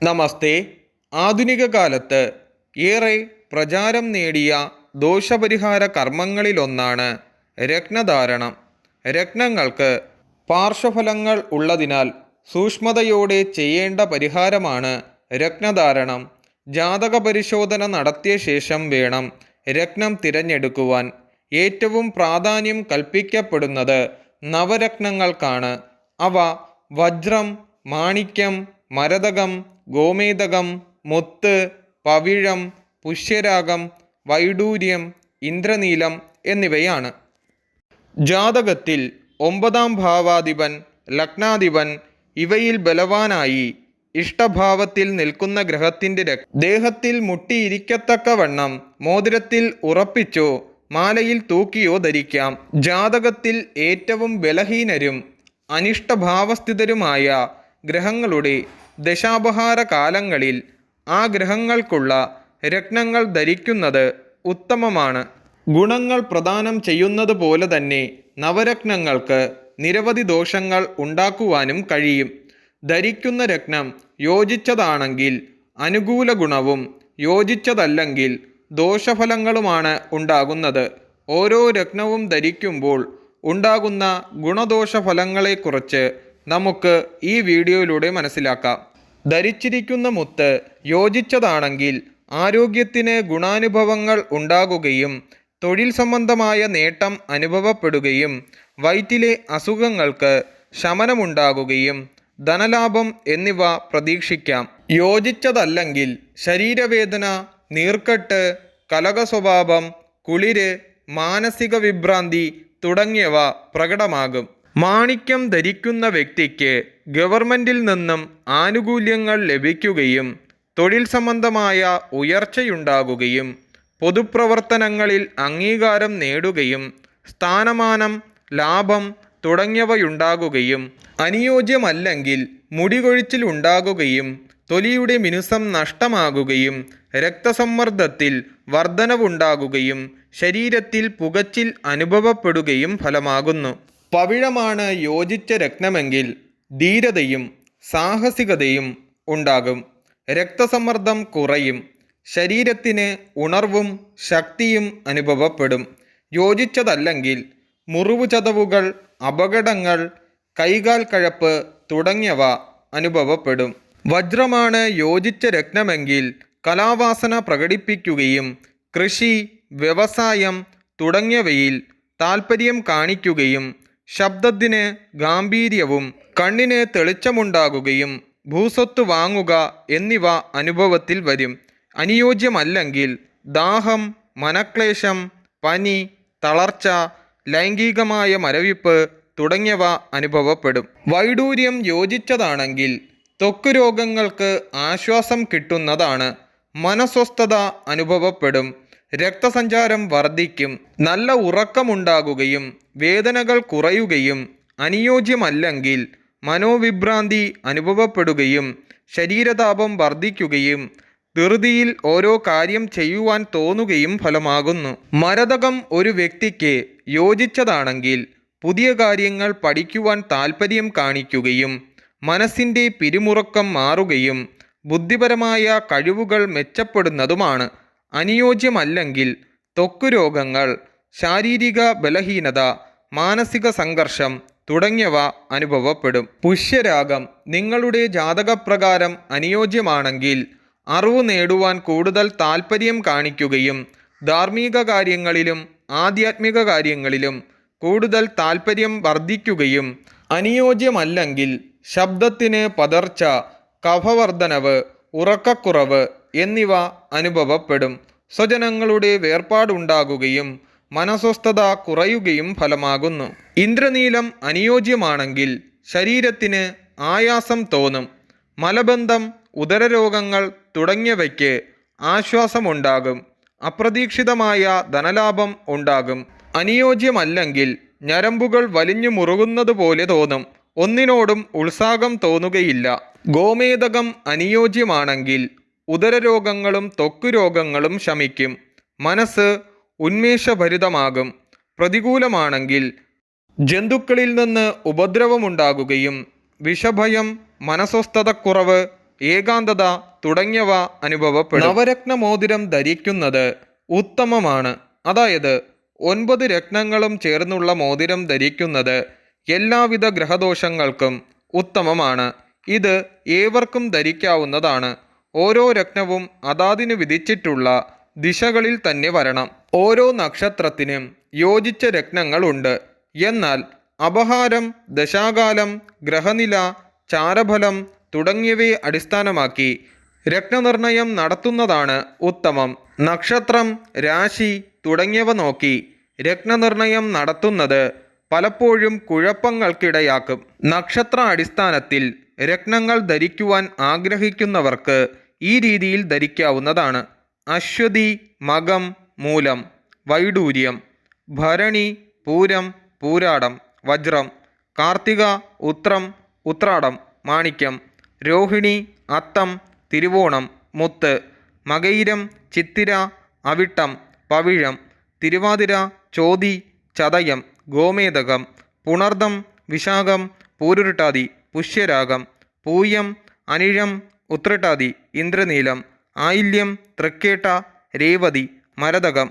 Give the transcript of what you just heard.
നമസ്തേ. ആധുനിക കാലത്ത് ഏറെ പ്രചാരം നേടിയ ദോഷപരിഹാര കർമ്മങ്ങളിലൊന്നാണ് രത്നധാരണം. രത്നങ്ങൾക്ക് പാർശ്വഫലങ്ങൾ ഉള്ളതിനാൽ സൂക്ഷ്മതയോടെ ചെയ്യേണ്ട പരിഹാരമാണ് രത്നധാരണം. ജാതക പരിശോധന നടത്തിയ ശേഷം വേണം രത്നം തിരഞ്ഞെടുക്കുവാൻ. ഏറ്റവും പ്രാധാന്യം കൽപ്പിക്കപ്പെടുന്നത് നവരത്നങ്ങൾക്കാണ്. അവ വജ്രം, മാണിക്യം, മരതകം, ഗോമേതകം, മുത്ത്, പവിഴം, പുഷ്യരാഗം, വൈഡൂര്യം, ഇന്ദ്രനീലം എന്നിവയാണ്. ജാതകത്തിൽ 9-ാം ഭാവാധിപൻ, ലഗ്നാധിപൻ ഇവയിൽ ബലവാനായി ഇഷ്ടഭാവത്തിൽ നിൽക്കുന്ന ഗ്രഹത്തിൻ്റെ ദേഹത്തിൽ മുട്ടിയിരിക്കത്തക്കവണ്ണം മോതിരത്തിൽ ഉറപ്പിച്ചോ മാലയിൽ തൂക്കിയോ ധരിക്കാം. ജാതകത്തിൽ ഏറ്റവും ബലഹീനരും അനിഷ്ടഭാവസ്ഥിതരുമായ ഗ്രഹങ്ങളുടെ ദശാപഹാര കാലങ്ങളിൽ ആ ഗ്രഹങ്ങൾക്കുള്ള രത്നങ്ങൾ ധരിക്കുന്നത് ഉത്തമമാണ്. ഗുണങ്ങൾ പ്രദാനം ചെയ്യുന്നത് പോലെ തന്നെ നവരത്നങ്ങൾക്ക് നിരവധി ദോഷങ്ങൾ ഉണ്ടാക്കുവാനും കഴിയും. ധരിക്കുന്ന രത്നം യോജിച്ചതാണെങ്കിൽ അനുകൂല ഗുണവും യോജിച്ചതല്ലെങ്കിൽ ദോഷഫലങ്ങളുമാണ് ഉണ്ടാകുന്നത്. ഓരോ രത്നവും ധരിക്കുമ്പോൾ ഉണ്ടാകുന്ന ഗുണദോഷഫലങ്ങളെക്കുറിച്ച് നമുക്ക് ഈ വീഡിയോയിലൂടെ മനസ്സിലാക്കാം. ധരിച്ചിരിക്കുന്ന മുത്ത് യോജിച്ചതാണെങ്കിൽ ആരോഗ്യത്തിന് ഗുണാനുഭവങ്ങൾ ഉണ്ടാകുകയും തൊഴിൽ സംബന്ധമായ നേട്ടം അനുഭവപ്പെടുകയും വയറ്റിലെ അസുഖങ്ങൾക്ക് ശമനമുണ്ടാകുകയും ധനലാഭം എന്നിവ പ്രതീക്ഷിക്കാം. യോജിച്ചതല്ലെങ്കിൽ ശരീരവേദന, നീർക്കെട്ട്, കലഹസ്വഭാവം, കുളിര്, മാനസിക വിഭ്രാന്തി തുടങ്ങിയവ പ്രകടമാകും. മാണിക്യം ധരിക്കുന്ന വ്യക്തിക്ക് ഗവൺമെൻറ്റിൽ നിന്നും ആനുകൂല്യങ്ങൾ ലഭിക്കുകയും തൊഴിൽ സംബന്ധമായ ഉയർച്ചയുണ്ടാകുകയും പൊതുപ്രവർത്തനങ്ങളിൽ അംഗീകാരം നേടുകയും സ്ഥാനമാനം, ലാഭം തുടങ്ങിയവയുണ്ടാകുകയും അനുയോജ്യമല്ലെങ്കിൽ മുടികൊഴിച്ചിൽ ഉണ്ടാകുകയും തൊലിയുടെ മിനുസം നഷ്ടമാകുകയും രക്തസമ്മർദ്ദത്തിൽ വർധനവുണ്ടാകുകയും ശരീരത്തിൽ പുകച്ചിൽ അനുഭവപ്പെടുകയും ഫലമാകുന്നു. പവിഴമാണ് യോജിച്ച രത്നമെങ്കിൽ ധീരതയും സാഹസികതയും ഉണ്ടാകും. രക്തസമ്മർദ്ദം കുറയും. ശരീരത്തിന് ഉണർവും ശക്തിയും അനുഭവപ്പെടും. യോജിച്ചതല്ലെങ്കിൽ മുറിവുചതവുകൾ, അപകടങ്ങൾ, കൈകാൽ കഴപ്പ് തുടങ്ങിയവ അനുഭവപ്പെടും. വജ്രമാണ് യോജിച്ച രത്നമെങ്കിൽ കലാവാസന പ്രകടിപ്പിക്കുകയും കൃഷി, വ്യവസായം തുടങ്ങിയവയിൽ താൽപ്പര്യം കാണിക്കുകയും ശബ്ദത്തിന് ഗാംഭീര്യവും കണ്ണിന് തെളിച്ചമുണ്ടാകുകയും ഭൂസ്വത്ത് വാങ്ങുക എന്നിവ അനുഭവത്തിൽ വരും. അനുയോജ്യമല്ലെങ്കിൽ ദാഹം, മനക്ലേശം, പനി, തളർച്ച, ലൈംഗികമായ മരവിപ്പ് തുടങ്ങിയവ അനുഭവപ്പെടും. വൈഡൂര്യം യോജിച്ചതാണെങ്കിൽ ത്വക്ക് രോഗങ്ങൾക്ക് ആശ്വാസം കിട്ടുന്നതാണ്. മനസ്വസ്ഥത അനുഭവപ്പെടും. രക്തസഞ്ചാരം വർദ്ധിക്കും. നല്ല ഉറക്കമുണ്ടാകുകയും വേദനകൾ കുറയുകയും അനുയോജ്യമല്ലെങ്കിൽ മനോവിഭ്രാന്തി അനുഭവപ്പെടുകയും ശരീരതാപം വർദ്ധിക്കുകയും ധൃതിയിൽ ഓരോ കാര്യം ചെയ്യുവാൻ തോന്നുകയും ഫലമാകുന്നു. മരതകം ഒരു വ്യക്തിക്ക് യോജിച്ചതാണെങ്കിൽ പുതിയ കാര്യങ്ങൾ പഠിക്കുവാൻ താൽപ്പര്യം കാണിക്കുകയും മനസ്സിൻ്റെ പിരിമുറുക്കം മാറുകയും ബുദ്ധിപരമായ കഴിവുകൾ മെച്ചപ്പെടുന്നതുമാണ്. അനുയോജ്യമല്ലെങ്കിൽ ത്വക്ക് രോഗങ്ങൾ, ശാരീരിക ബലഹീനത, മാനസിക സംഘർഷം തുടങ്ങിയവ അനുഭവപ്പെടും. പുഷ്യരാഗം നിങ്ങളുടെ ജാതകപ്രകാരം അനുയോജ്യമാണെങ്കിൽ അറിവ് നേടുവാൻ കൂടുതൽ താൽപ്പര്യം കാണിക്കുകയും ധാർമ്മിക കാര്യങ്ങളിലും ആധ്യാത്മിക കാര്യങ്ങളിലും കൂടുതൽ താൽപ്പര്യം വർദ്ധിക്കുകയും അനുയോജ്യമല്ലെങ്കിൽ ശബ്ദത്തിന് പതർച്ച, കഫവർദ്ധനവ്, ഉറക്കക്കുറവ് എന്നിവ അനുഭവപ്പെടും. സ്വജനങ്ങളുടെ വേർപാടുണ്ടാകുകയും മനസ്വസ്ഥത കുറയുകയും ഫലമാകുന്നു. ഇന്ദ്രനീലം അനുയോജ്യമാണെങ്കിൽ ശരീരത്തിന് ആയാസം തോന്നും. മലബന്ധം, ഉദരരോഗങ്ങൾ തുടങ്ങിയവയ്ക്ക് ആശ്വാസമുണ്ടാകും. അപ്രതീക്ഷിതമായ ധനലാഭം ഉണ്ടാകും. അനുയോജ്യമല്ലെങ്കിൽ ഞരമ്പുകൾ വലിഞ്ഞു മുറുകുന്നത് പോലെ തോന്നും. ഒന്നിനോടും ഉത്സാഹം തോന്നുകയില്ല. ഗോമേതകം അനുയോജ്യമാണെങ്കിൽ ഉദരരോഗങ്ങളും ത്വക്ക് രോഗങ്ങളും ശമിക്കും. മനസ്സ് ഉന്മേഷഭരിതമാകും. പ്രതികൂലമാണെങ്കിൽ ജന്തുക്കളിൽ നിന്ന് ഉപദ്രവമുണ്ടാകുകയും വിഷഭയം, മനസ്വസ്ഥതക്കുറവ്, ഏകാന്തത തുടങ്ങിയവ അനുഭവപ്പെടും. നവരത്ന മോതിരം ധരിക്കുന്നത് ഉത്തമമാണ്. അതായത് 9 രത്നങ്ങളും ചേർന്നുള്ള മോതിരം ധരിക്കുന്നത് എല്ലാവിധ ഗ്രഹദോഷങ്ങൾക്കും ഉത്തമമാണ്. ഇത് ഏവർക്കും ധരിക്കാവുന്നതാണ്. ഓരോ രത്നവും അതാതിന് വിധിച്ചിട്ടുള്ള ദിശകളിൽ തന്നെ വരണം. ഓരോ നക്ഷത്രത്തിനും യോജിച്ച രത്നങ്ങളുണ്ട്. എന്നാൽ അപഹാരം, ദശാകാലം, ഗ്രഹനില, ചാരഫലം തുടങ്ങിയവയെ അടിസ്ഥാനമാക്കി രത്നനിർണയം നടത്തുന്നതാണ് ഉത്തമം. നക്ഷത്രം, രാശി തുടങ്ങിയവ നോക്കി രത്നനിർണയം നടത്തുന്നത് പലപ്പോഴും കുഴപ്പങ്ങൾക്കിടയാക്കും. നക്ഷത്ര അടിസ്ഥാനത്തിൽ രത്നങ്ങൾ ധരിക്കുവാൻ ആഗ്രഹിക്കുന്നവർക്ക് ഈ രീതിയിൽ ധരിക്കാവുന്നതാണ്. അശ്വതി, മകം, മൂലം, വൈഡൂര്യം. ഭരണി, പൂരം, പൂരാടം, വജ്രം. കാർത്തിക, ഉത്രം, ഉത്രാടം, മാണിക്യം. രോഹിണി, അത്തം, തിരുവോണം, മുത്ത്. മകയിരം, ചിത്തിര, അവിട്ടം, പവിഴം. തിരുവാതിര, ചോതി, ചതയം, ഗോമേതകം. പുണർദം, വിശാഖം, പൂരുരുട്ടാതി, പുഷ്യരാഗം. പൂയം, അനിഴം, ഉത്രട്ടാതി, ഇന്ദ്രനീലം. ആയില്യം, തൃക്കേട്ട, രേവതി, മരതകം.